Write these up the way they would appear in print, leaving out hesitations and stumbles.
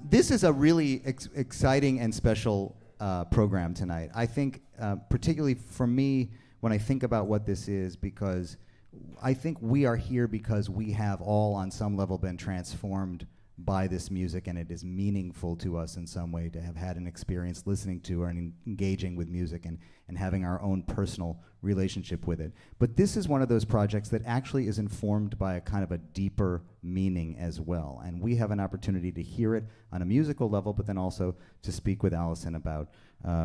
This is a really exciting and special program tonight. I think, particularly for me, when I think about what this is, because I think we are here because we have all, on some level, been transformed by this music, and it is meaningful to us in some way to have had an experience listening to or engaging with music and having our own personal relationship with it. But this is one of those projects that actually is informed by a kind of a deeper meaning as well. And we have an opportunity to hear it on a musical level, but then also to speak with Allison about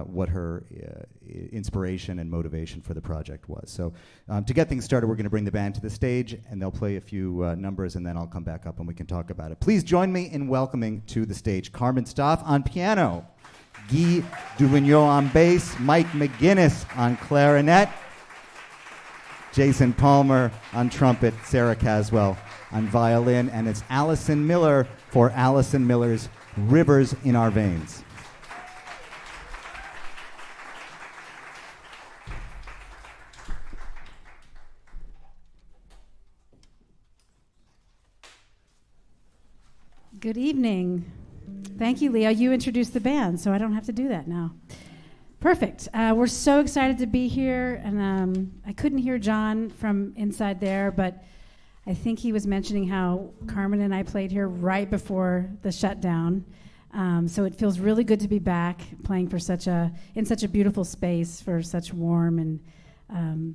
what her inspiration and motivation for the project was. So to get things started, we're going to bring the band to the stage, and they'll play a few numbers, and then I'll come back up and we can talk about it. Please join me in welcoming to the stage Carmen Staaf on piano, Guy Duvigneau on bass, Mike McGinnis on clarinet, Jason Palmer on trumpet, Sara Caswell on violin, and it's Allison Miller for Allison Miller's Rivers in Our Veins. Good evening. Thank you, Leo. You introduced the band, so I don't have to do that now. Perfect. We're so excited to be here, and I couldn't hear John from inside there, but I think he was mentioning how Carmen and I played here right before the shutdown. So it feels really good to be back playing for in such a beautiful space for such warm and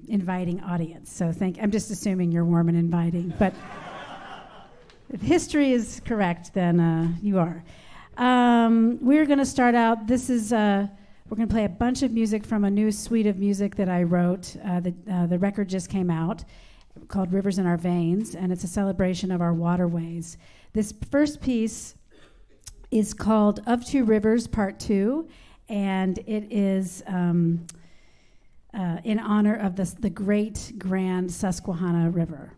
inviting audience. So I'm just assuming you're warm and inviting, but if history is correct, then you are. We're going to start out. We're going to play a bunch of music from a new suite of music that I wrote. The record just came out called Rivers in Our Veins, and it's a celebration of our waterways. This first piece is called Of Two Rivers, Part 2, and it is in honor of the great grand Susquehanna River.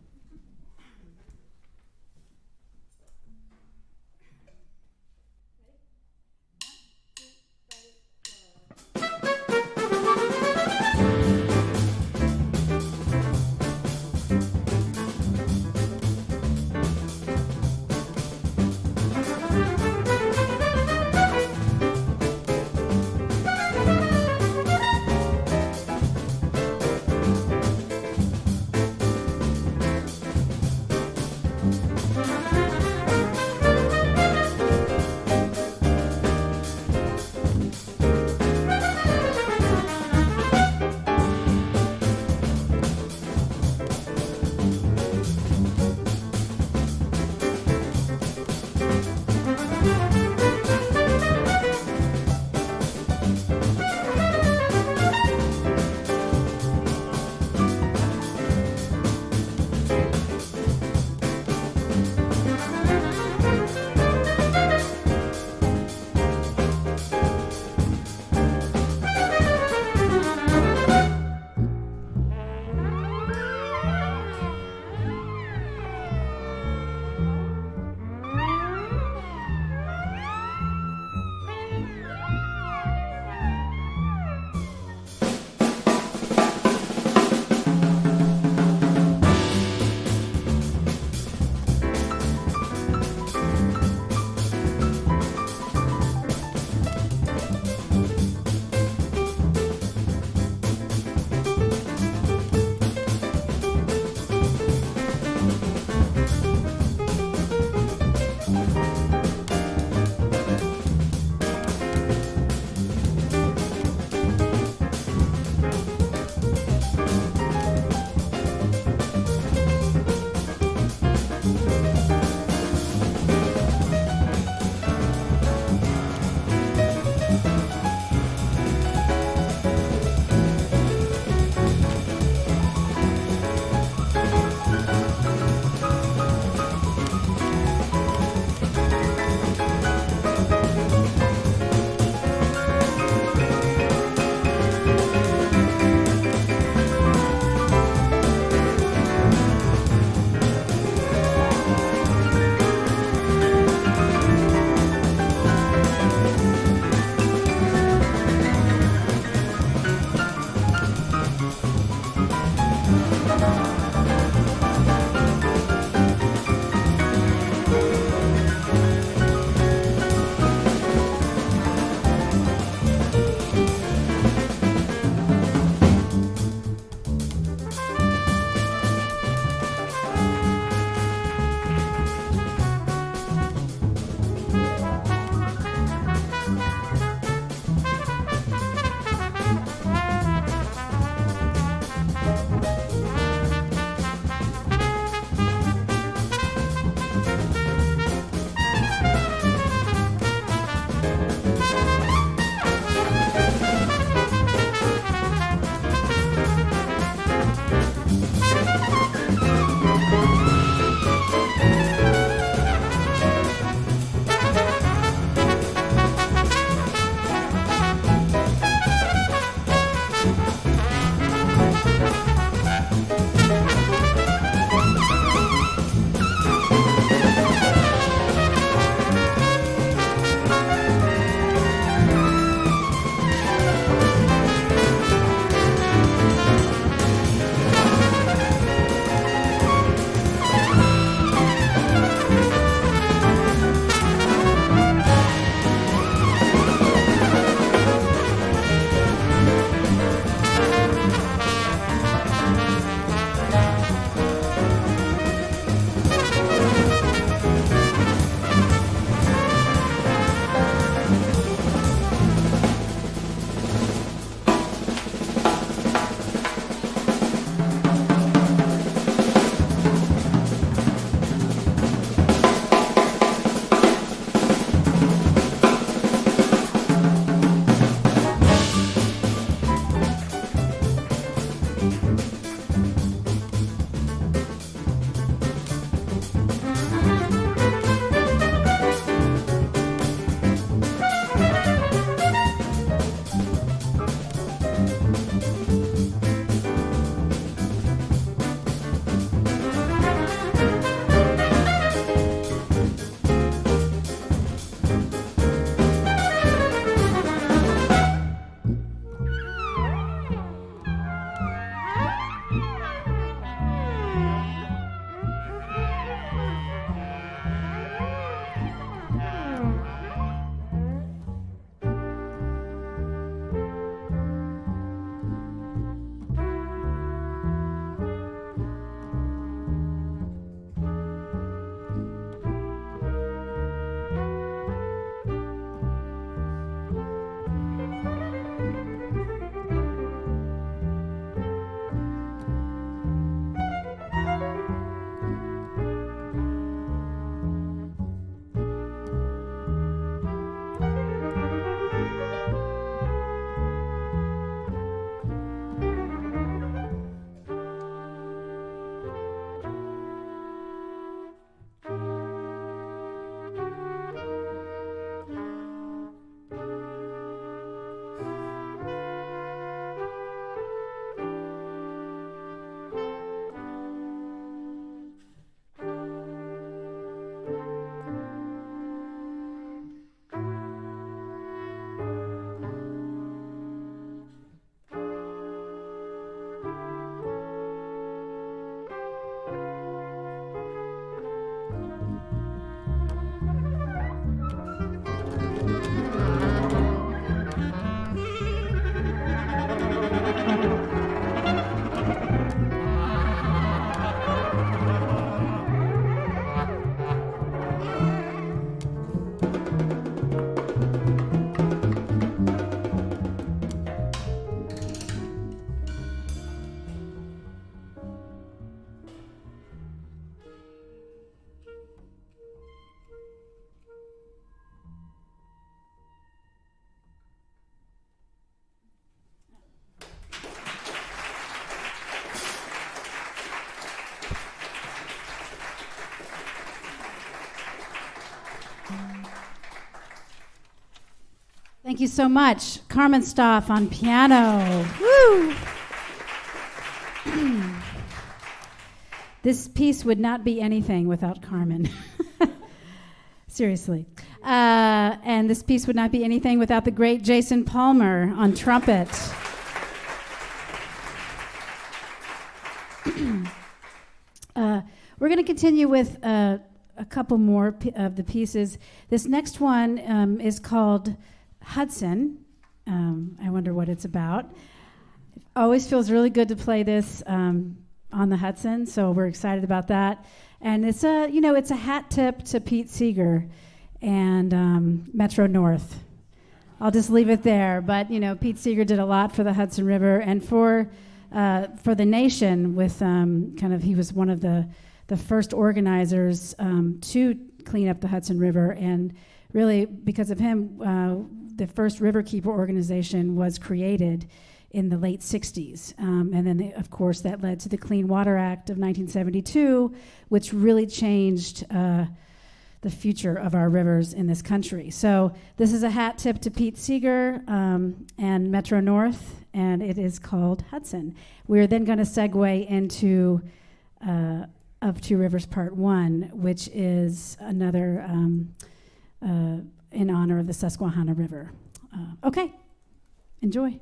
Thank you so much. Carmen Staaf on piano. Woo! This piece would not be anything without Carmen. Seriously. And this piece would not be anything without the great Jason Palmer on trumpet. We're going to continue with a couple more of the pieces. This next one is called Hudson. I wonder what it's about. It always feels really good to play this on the Hudson, so we're excited about that. And it's a hat tip to Pete Seeger and Metro North. I'll just leave it there. But Pete Seeger did a lot for the Hudson River and for the nation. With he was one of the first organizers to clean up the Hudson River, and really because of him, the first Riverkeeper organization was created in the late 60s. And then, of course, that led to the Clean Water Act of 1972, which really changed the future of our rivers in this country. So this is a hat tip to Pete Seeger and Metro North, and it is called Hudson. We're then going to segue into Of Two Rivers Part 1, which is another in honor of the Susquehanna River. Okay, enjoy.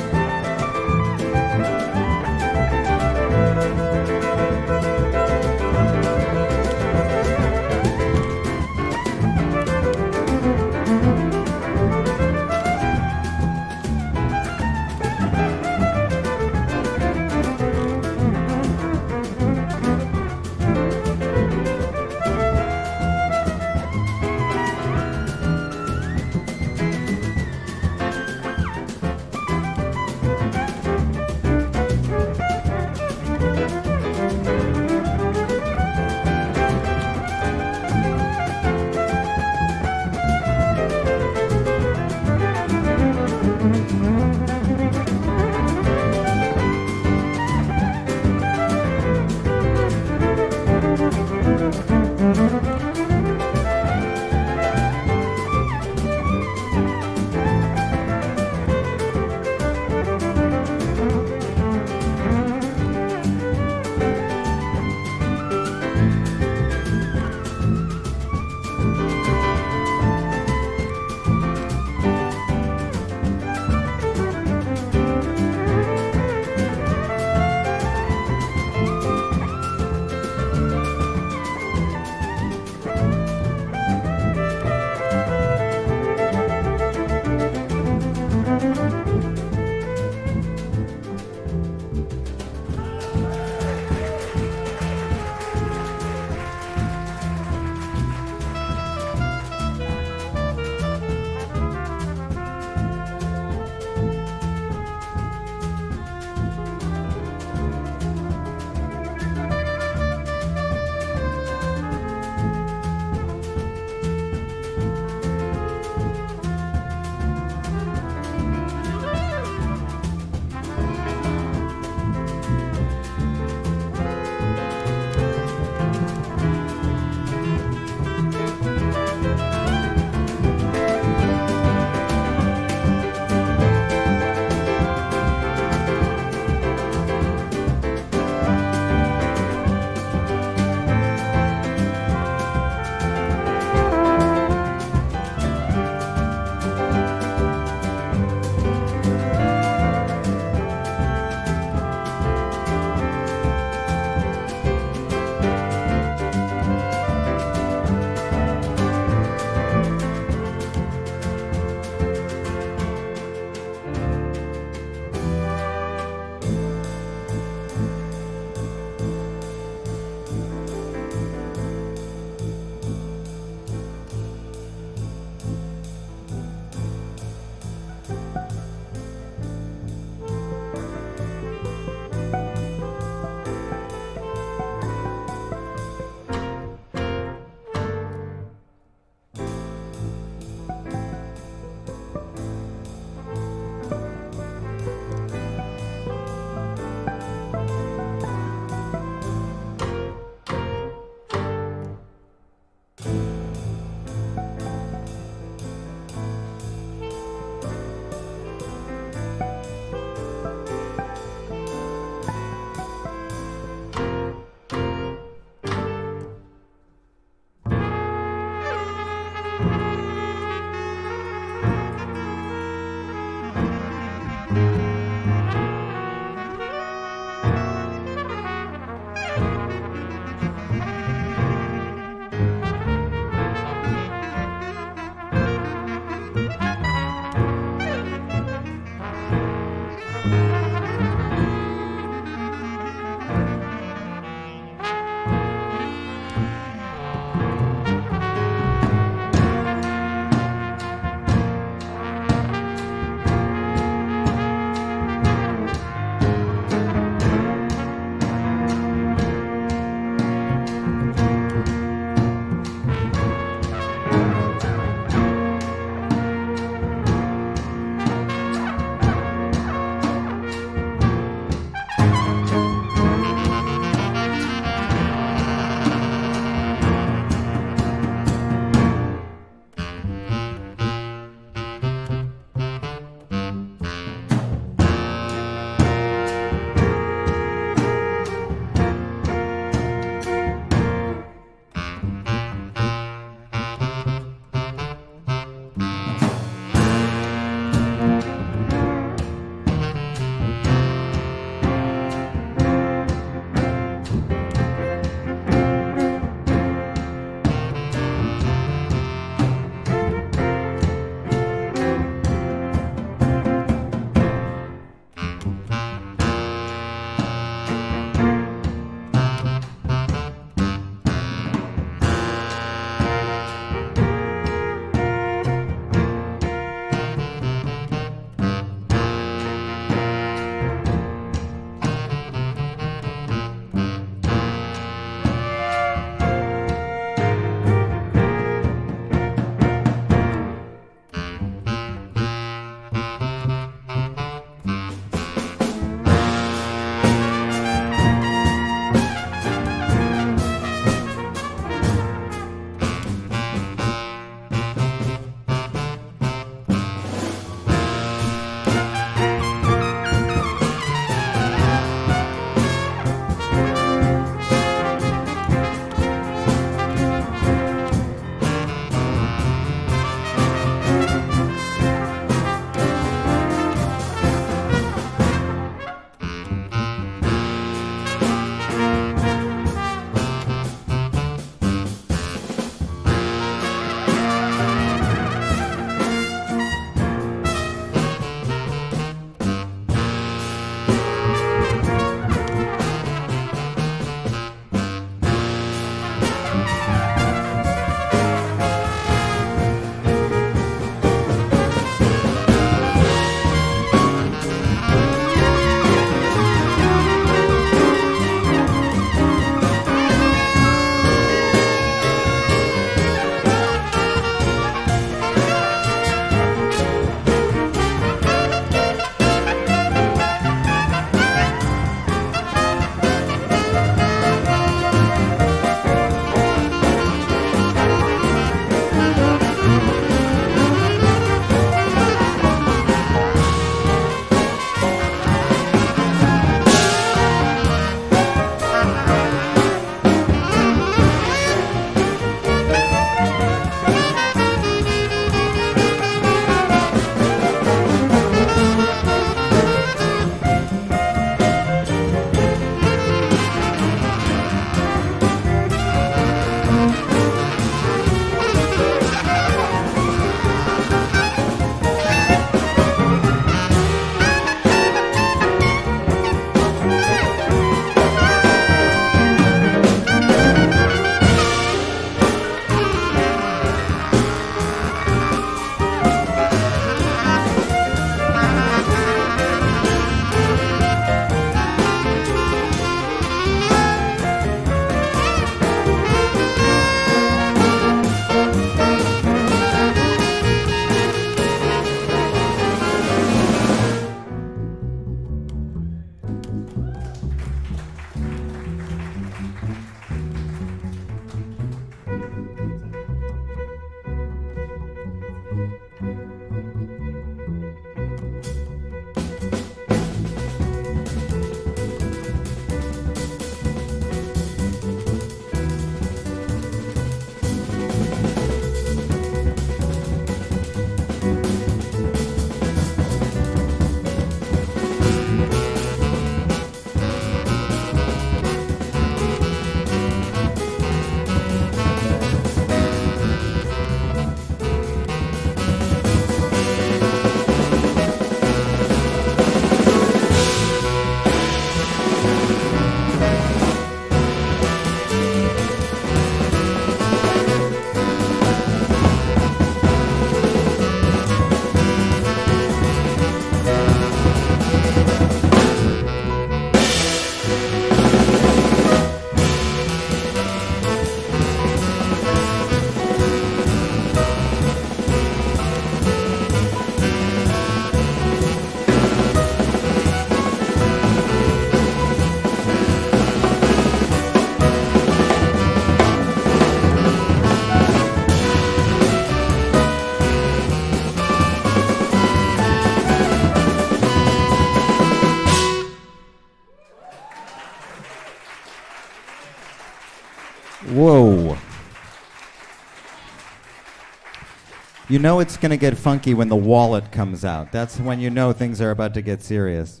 You know it's going to get funky when the wallet comes out. That's when you know things are about to get serious.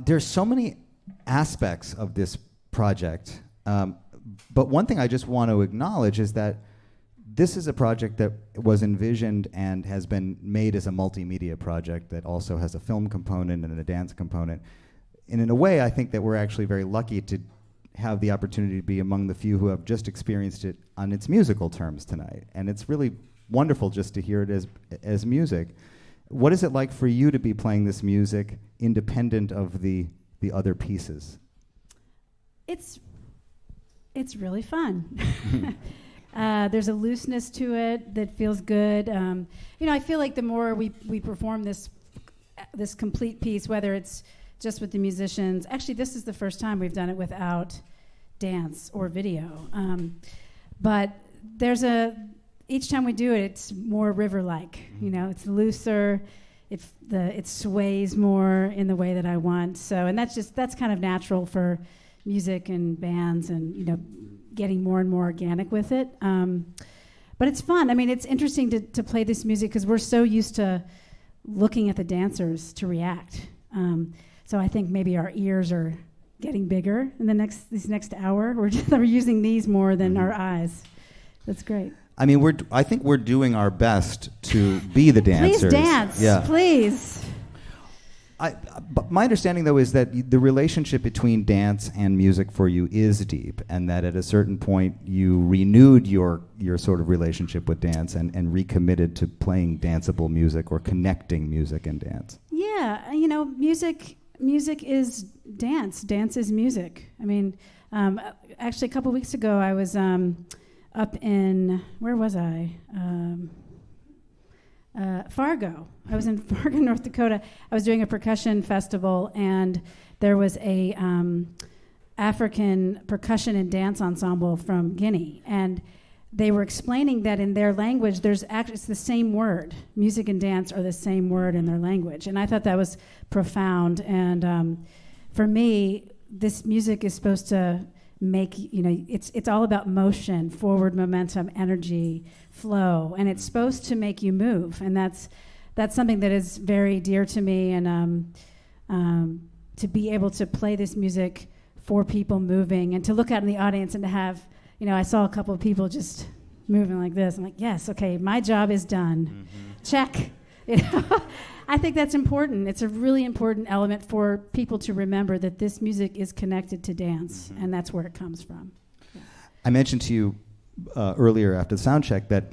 There's so many aspects of this project, but one thing I just want to acknowledge is that this is a project that was envisioned and has been made as a multimedia project that also has a film component and a dance component. And in a way, I think that we're actually very lucky to have the opportunity to be among the few who have just experienced it on its musical terms tonight. And it's really wonderful just to hear it as music. What is it like for you to be playing this music independent of the other pieces? It's really fun. There's a looseness to it that feels good. I feel like the more we perform this complete piece, whether it's just with the musicians. Actually, this is the first time we've done it without dance or video. But each time we do it, it's more river-like. It's looser. It sways more in the way that I want. So, and that's kind of natural for music and bands, and getting more and more organic with it. But it's fun. I mean, it's interesting to play this music because we're so used to looking at the dancers to react. So I think maybe our ears are getting bigger in this next hour. We're using these more than our eyes. That's great. I mean, I think we're doing our best to be the dancers. Please dance, please. But my understanding, though, is that the relationship between dance and music for you is deep, and that at a certain point you renewed your sort of relationship with dance and recommitted to playing danceable music or connecting music and dance. Yeah, music is dance. Dance is music. I mean, actually, a couple weeks ago, I was up in, where was I? Fargo. I was in Fargo, North Dakota. I was doing a percussion festival, and there was a African percussion and dance ensemble from Guinea, and they were explaining that in their language, it's the same word. Music and dance are the same word in their language, and I thought that was profound. And for me, this music is supposed to make, it's all about motion, forward momentum, energy, flow, and it's supposed to make you move, and that's something that is very dear to me. And to be able to play this music for people moving, and to look out in the audience and to have, I saw a couple of people just moving like this. I'm like, yes, okay, my job is done. Mm-hmm. Check. I think that's important. It's a really important element for people to remember that this music is connected to dance, and that's where it comes from. Yeah. I mentioned to you earlier after the sound check that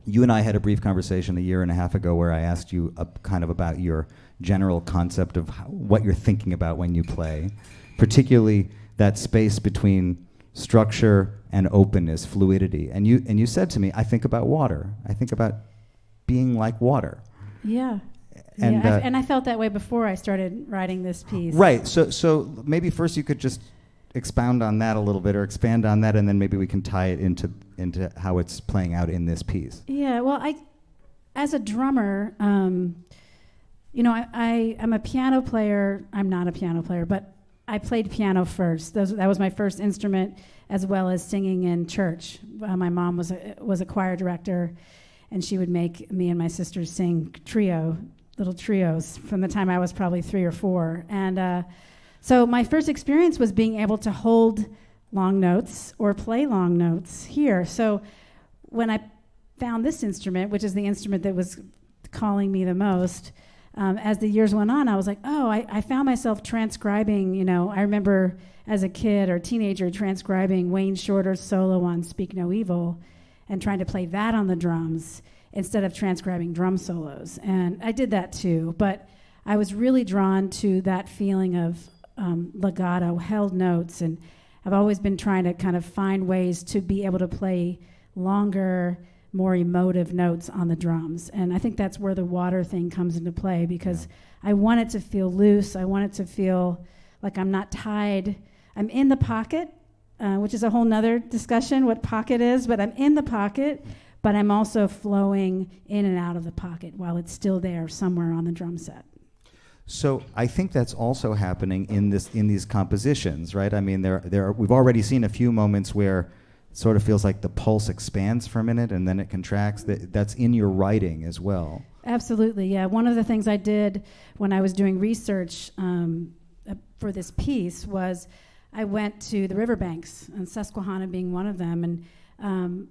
you and I had a brief conversation a year and a half ago where I asked you kind of about your general concept of what you're thinking about when you play, particularly that space between structure and openness, fluidity. And you said to me, I think about water. I think about being like water. Yeah. And I felt that way before I started writing this piece. Right. So maybe first you could just expound on that a little bit, or expand on that, and then maybe we can tie it into how it's playing out in this piece. Yeah. Well, as a drummer, I'm a piano player. I'm not a piano player, but I played piano first. That was my first instrument, as well as singing in church. My mom was a choir director, and she would make me and my sisters sing little trios from the time I was probably 3 or 4. And so my first experience was being able to hold long notes or play long notes here. So when I found this instrument, which is the instrument that was calling me the most, as the years went on, I was like, I found myself transcribing, I remember as a kid or teenager transcribing Wayne Shorter's solo on Speak No Evil and trying to play that on the drums instead of transcribing drum solos. And I did that too, but I was really drawn to that feeling of legato, held notes, and I've always been trying to kind of find ways to be able to play longer, more emotive notes on the drums. And I think that's where the water thing comes into play, because I want it to feel loose. I want it to feel like I'm not tied. I'm in the pocket, which is a whole nother discussion, what pocket is, but I'm in the pocket, but I'm also flowing in and out of the pocket while it's still there somewhere on the drum set. So I think that's also happening in these compositions, right? I mean, we've already seen a few moments where sort of feels like the pulse expands for a minute and then it contracts. That's in your writing as well. Absolutely, yeah. One of the things I did when I was doing research for this piece was I went to the riverbanks, and Susquehanna being one of them, and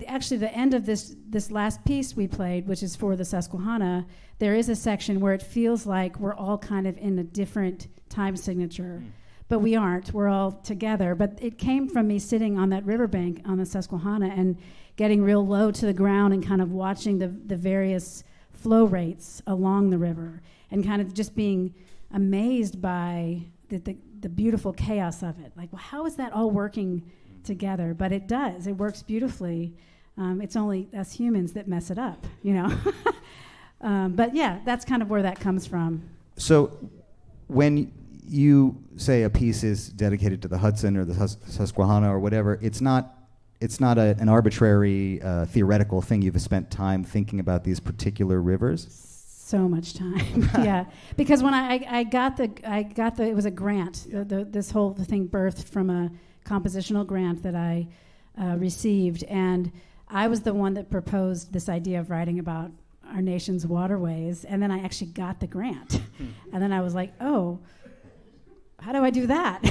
actually the end of this last piece we played, which is for the Susquehanna, there is a section where it feels like we're all kind of in a different time signature, but we aren't. We're all together. But it came from me sitting on that riverbank on the Susquehanna and getting real low to the ground and kind of watching the various flow rates along the river and kind of just being amazed by the beautiful chaos of it. Like, well, how is that all working together? But it does. It works beautifully. It's only us humans that mess it up, you know. But yeah, that's kind of where that comes from. So when you say a piece is dedicated to the Hudson or the Susquehanna or whatever, it's not an arbitrary theoretical thing. You've spent time thinking about these particular rivers. So much time, yeah. Because when I got the it was a grant. This whole thing birthed from a compositional grant that I received, and I was the one that proposed this idea of writing about our nation's waterways, and then I actually got the grant, and then I was like, oh, how do I do that?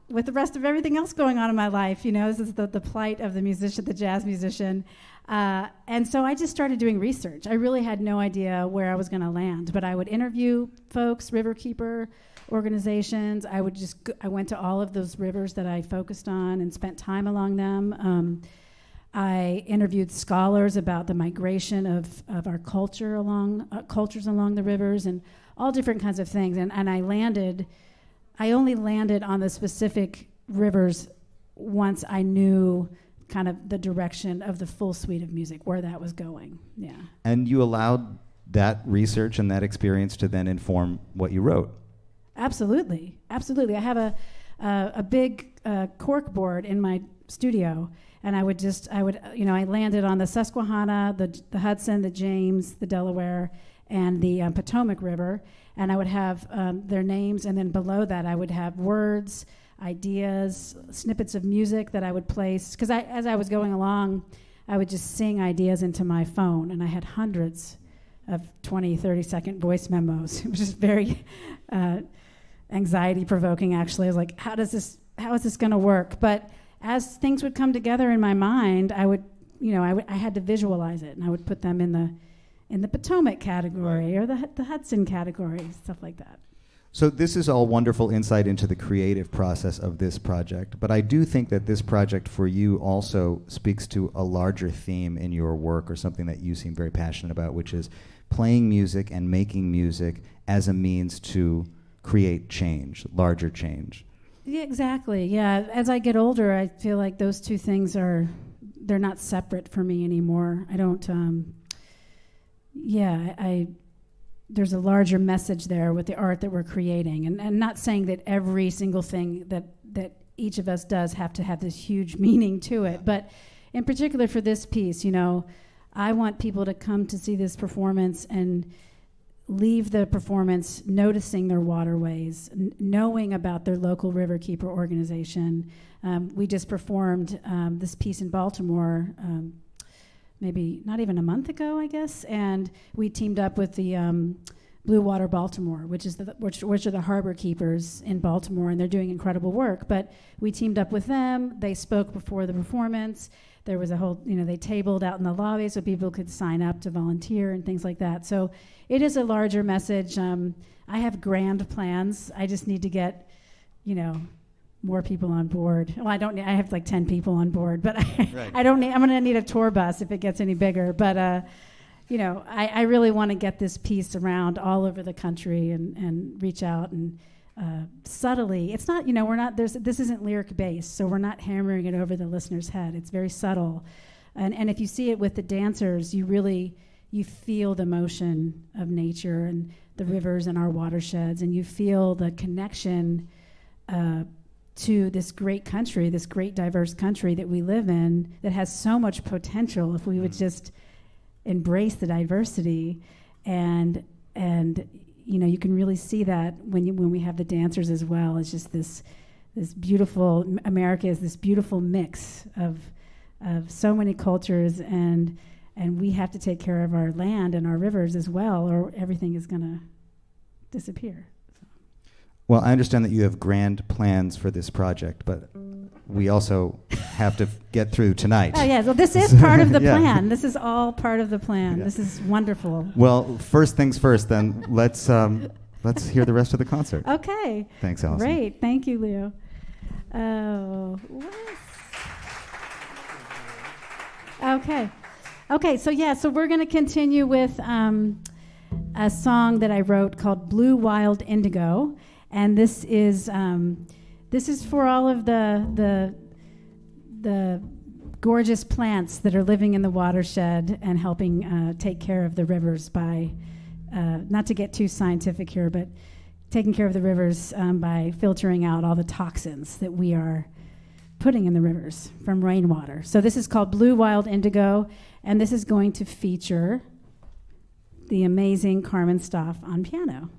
With the rest of everything else going on in my life, you know, this is the plight of the musician, the jazz musician. And so I just started doing research. I really had no idea where I was going to land, but I would interview folks, riverkeeper organizations. I went to all of those rivers that I focused on and spent time along them. I interviewed scholars about the migration of our cultures along the rivers and all different kinds of things. And I only landed on the specific rivers once I knew kind of the direction of the full suite of music, where that was going. Yeah. And you allowed that research and that experience to then inform what you wrote. Absolutely. I have a big cork board in my studio, and I landed on the Susquehanna, the Hudson, the James, the Delaware, and the Potomac River, and I would have their names, and then below that I would have words, ideas, snippets of music that I would place, because as I was going along, I would just sing ideas into my phone, and I had hundreds of 20, 30-second voice memos. It was just very anxiety-provoking, actually. I was like, how is this going to work? But as things would come together in my mind, I had to visualize it, and I would put them in the Potomac category or the Hudson category, stuff like that. So this is all wonderful insight into the creative process of this project, but I do think that this project for you also speaks to a larger theme in your work, or something that you seem very passionate about, which is playing music and making music as a means to create change, larger change. Yeah, exactly. Yeah, as I get older, I feel like those two things they're not separate for me anymore. I don't, there's a larger message there with the art that we're creating, and not saying that every single thing that each of us does have to have this huge meaning to it, but in particular for this piece, I want people to come to see this performance and leave the performance noticing their waterways, knowing about their local riverkeeper organization. We just performed this piece in Baltimore, maybe not even a month ago, I guess, and we teamed up with the Blue Water Baltimore, which are the harbor keepers in Baltimore, and they're doing incredible work. But we teamed up with them. They spoke before the performance. There was a whole, they tabled out in the lobby so people could sign up to volunteer and things like that. So it is a larger message. I have grand plans. I just need to get, more people on board. Well, I have like 10 people on board, but right. I'm going to need a tour bus if it gets any bigger. But, I really want to get this piece around all over the country and reach out and subtly. It's not, this isn't lyric based, so we're not hammering it over the listener's head. It's very subtle. And if you see it with the dancers, you feel the motion of nature and the rivers and our watersheds, and you feel the connection to this great country, this great diverse country that we live in, that has so much potential if we would just embrace the diversity. And you can really see that when we have the dancers as well. It's just this beautiful America is this beautiful mix of so many cultures, and we have to take care of our land and our rivers as well, or everything is going to disappear. Well, I understand that you have grand plans for this project, but we also have to get through tonight. Oh, yeah. Well, this is part of the Yeah. plan. This is all part of the plan. Yeah. This is wonderful. Well, first things first, then let's hear the rest of the concert. Okay. Thanks, Allison. Great. Thank you, Leo. Oh, okay. Okay, so we're going to continue with a song that I wrote called Blue Wild Indigo. And this is for all of the gorgeous plants that are living in the watershed and helping take care of the rivers by, not to get too scientific here, but taking care of the rivers by filtering out all the toxins that we are putting in the rivers from rainwater. So this is called Blue Wild Indigo, and this is going to feature the amazing Carmen Staaf on piano.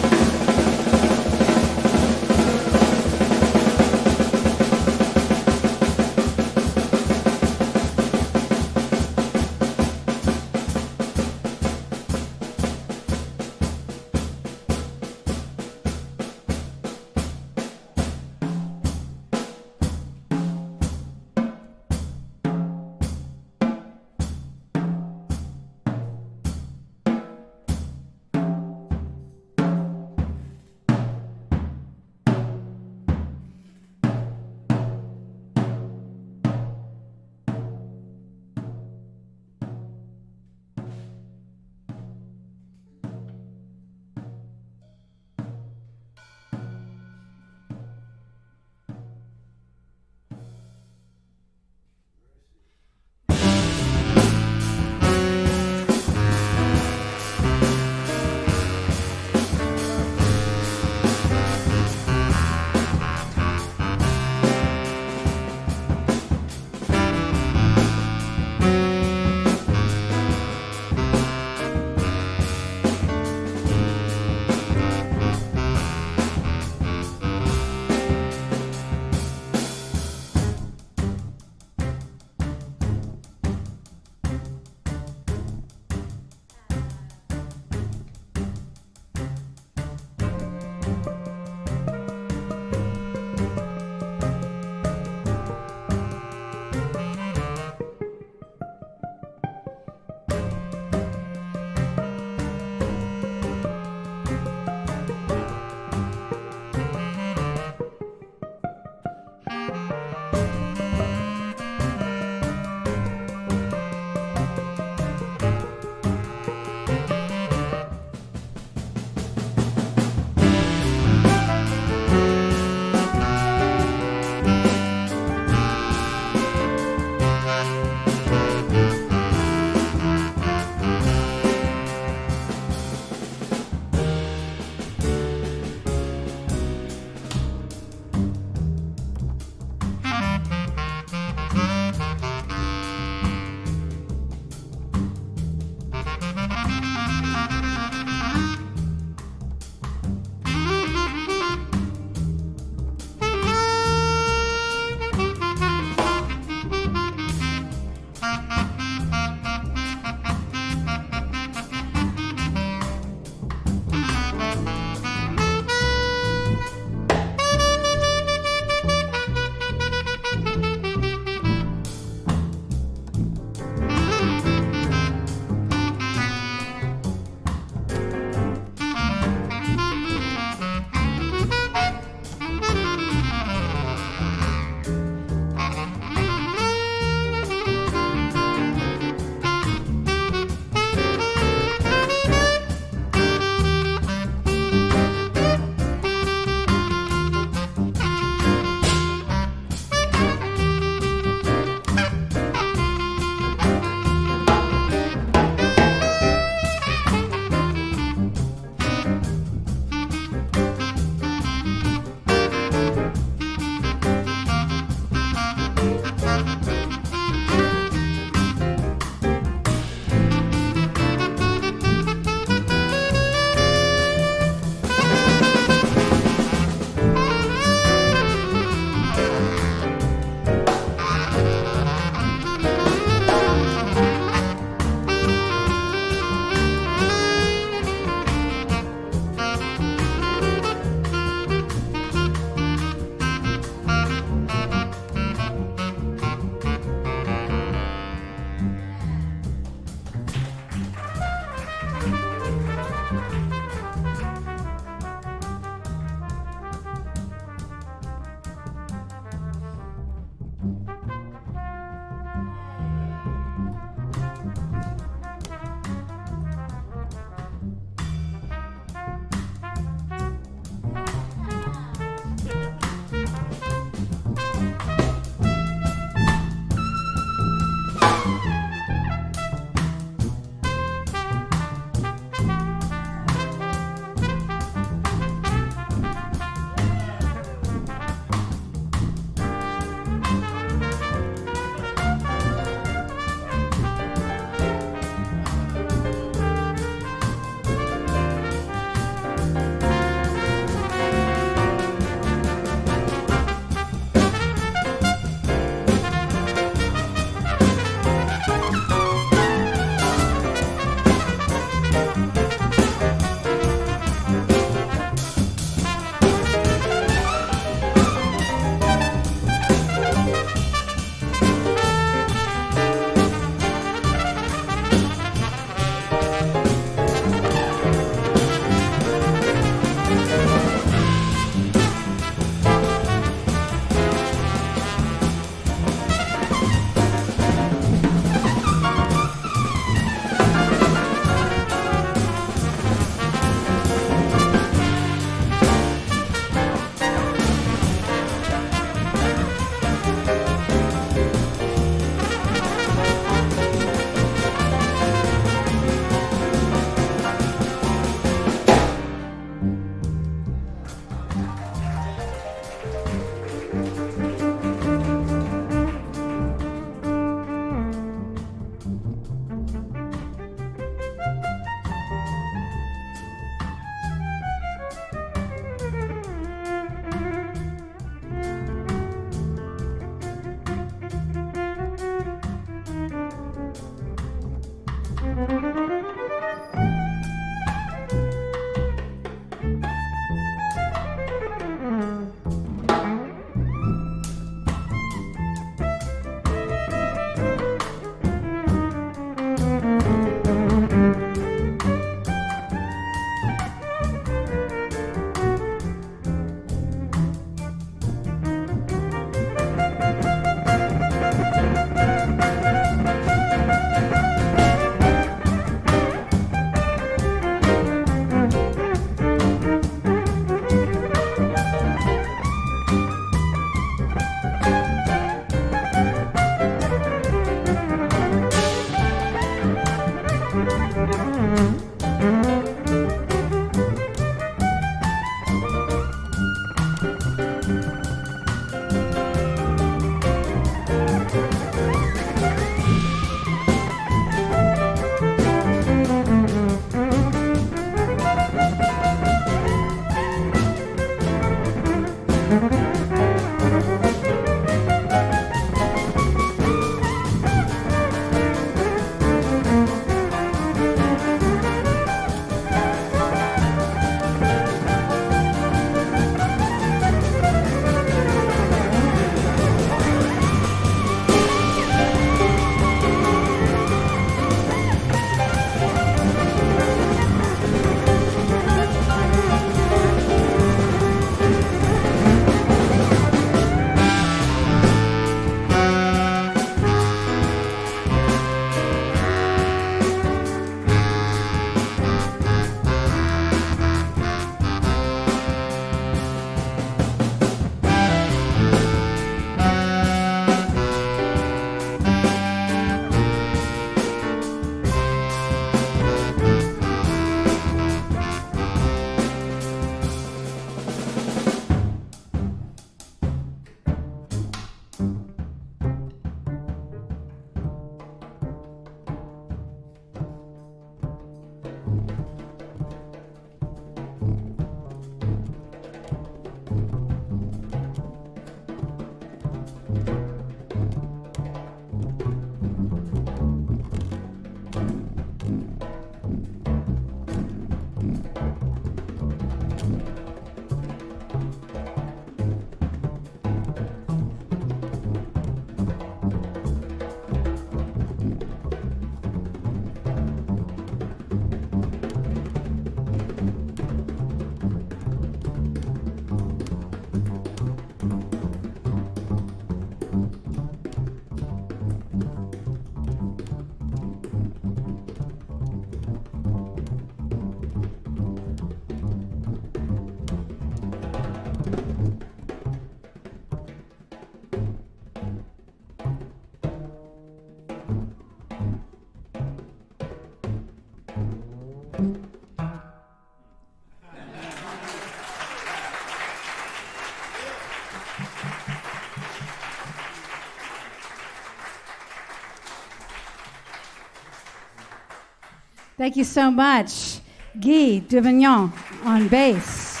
Thank you so much. Guy Duvignon on bass.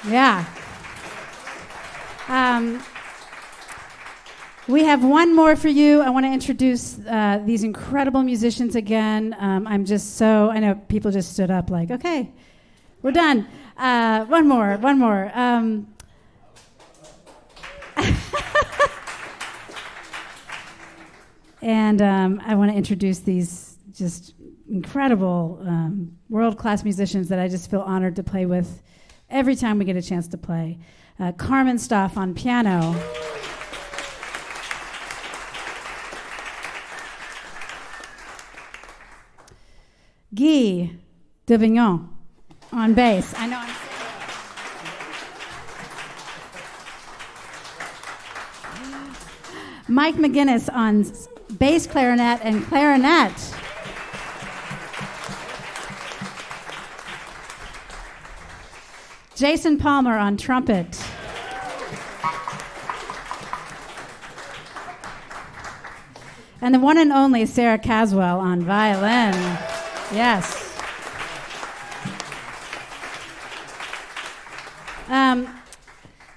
Yeah. We have one more for you. I want to introduce these incredible musicians again. I know people just stood up like, okay, we're done. One more. And I want to introduce these just incredible world-class musicians that I just feel honored to play with every time we get a chance to play. Carmen Staaf on piano. Guy Duvignon on bass. I know I'm Mike McGinnis on bass clarinet and clarinet. Jason Palmer on trumpet. And the one and only Sara Caswell on violin. Yes.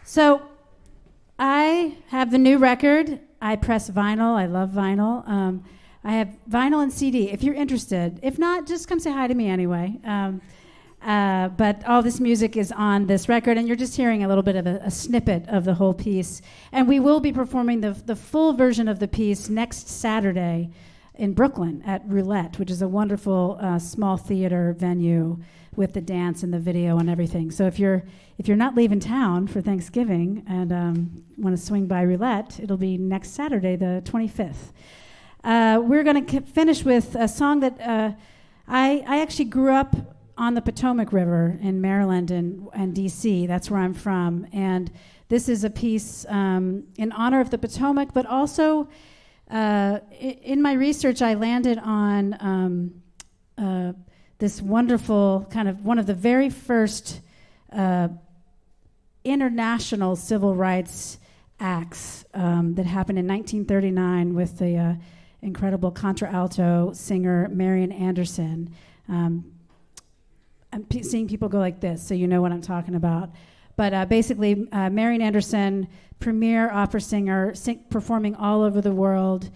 So I have the new record. I press vinyl. I love vinyl. I have vinyl and CD if you're interested. If not, just come say hi to me anyway. But all this music is on this record, and you're just hearing a little bit of a snippet of the whole piece. And we will be performing the full version of the piece next Saturday in Brooklyn at Roulette, which is a wonderful small theater venue with the dance and the video and everything. So if you're not leaving town for Thanksgiving and want to swing by Roulette, it'll be next Saturday, the 25th. We're going to finish with a song that I actually grew up on the Potomac River in Maryland and D.C. That's where I'm from. And this is a piece in honor of the Potomac, but also in my research, I landed on this wonderful kind of one of the very first international civil rights acts that happened in 1939 with the incredible contralto singer Marian Anderson. I'm seeing people go like this, so you know what I'm talking about. But basically, Marian Anderson, premier opera singer, performing all over the world,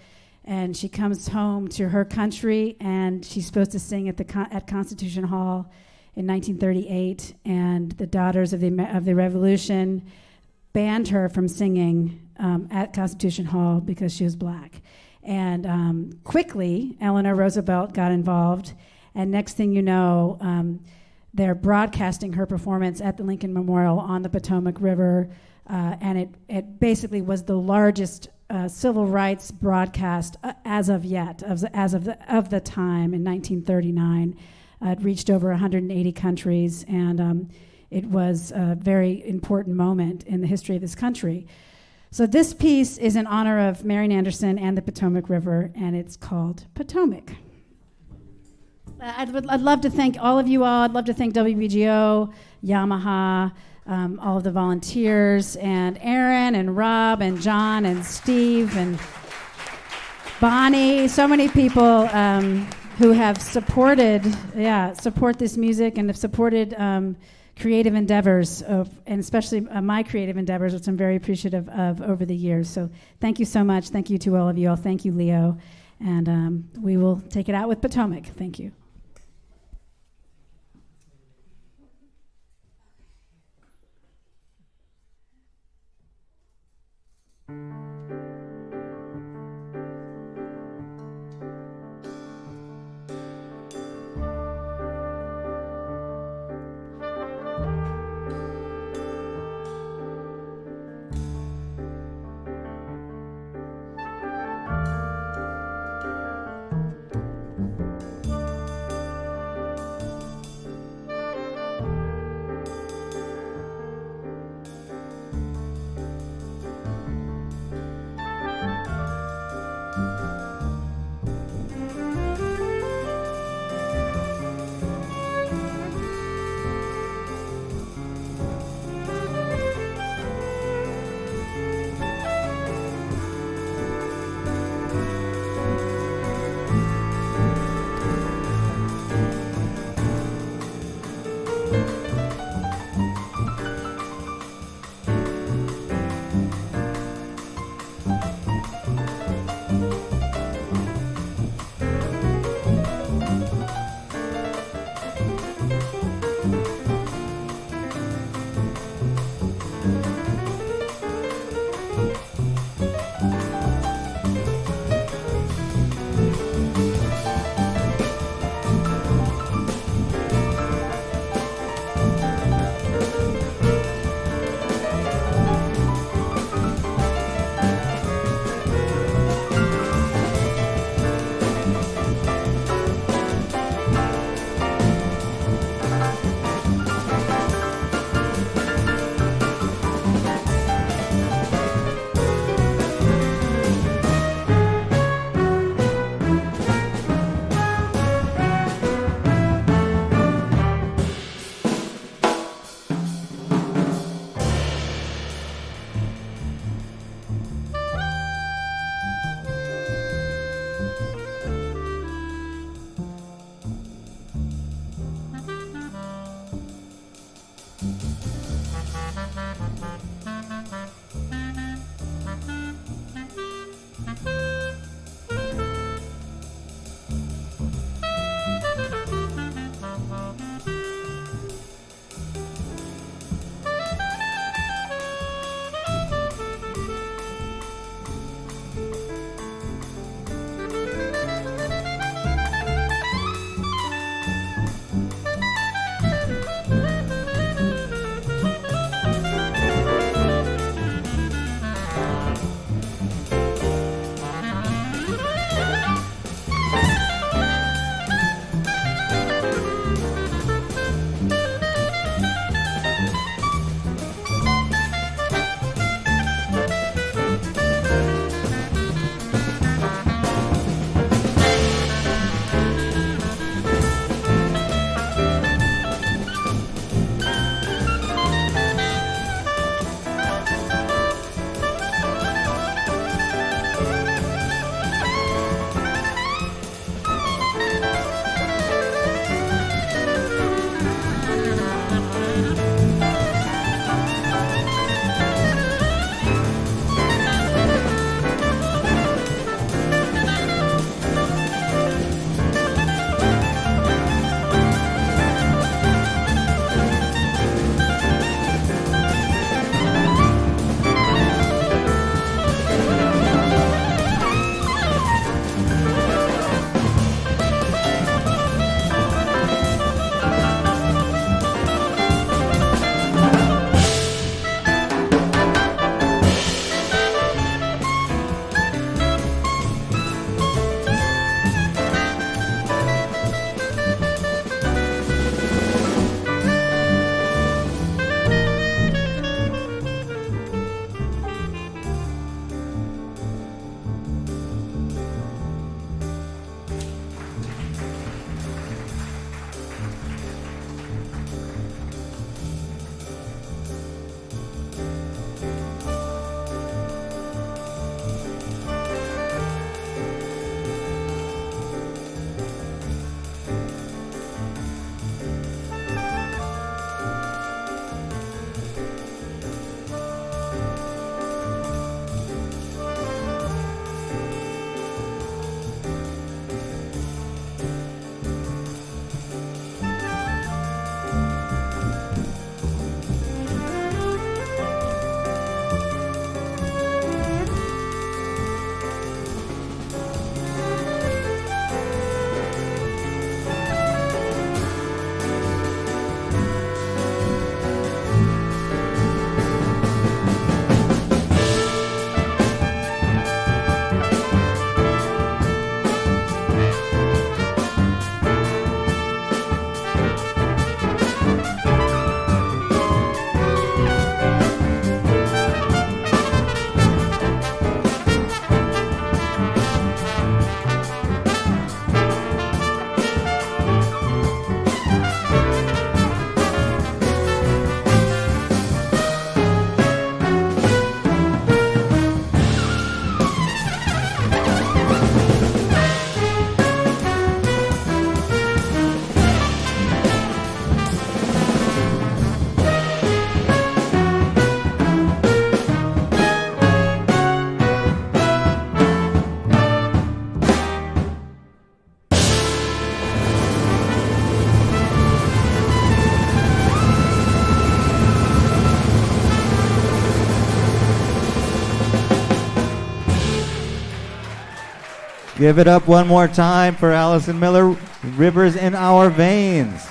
and she comes home to her country, and she's supposed to sing at Constitution Hall in 1938, and the Daughters of the Revolution banned her from singing at Constitution Hall because she was black. And quickly, Eleanor Roosevelt got involved, and next thing you know, they're broadcasting her performance at the Lincoln Memorial on the Potomac River, and it basically was the largest civil rights broadcast as of the time in 1939. It reached over 180 countries, and it was a very important moment in the history of this country. So this piece is in honor of Marian Anderson and the Potomac River, and it's called Potomac. I'd love to thank all of you all. I'd love to thank WBGO, Yamaha, all of the volunteers, and Aaron and Rob and John and Steve and Bonnie. So many people who have support this music and have supported creative endeavors, and especially my creative endeavors, which I'm very appreciative of over the years. So thank you so much. Thank you to all of you all. Thank you, Leo. And we will take it out with Potomac. Thank you. Give it up one more time for Allison Miller, Rivers in Our Veins.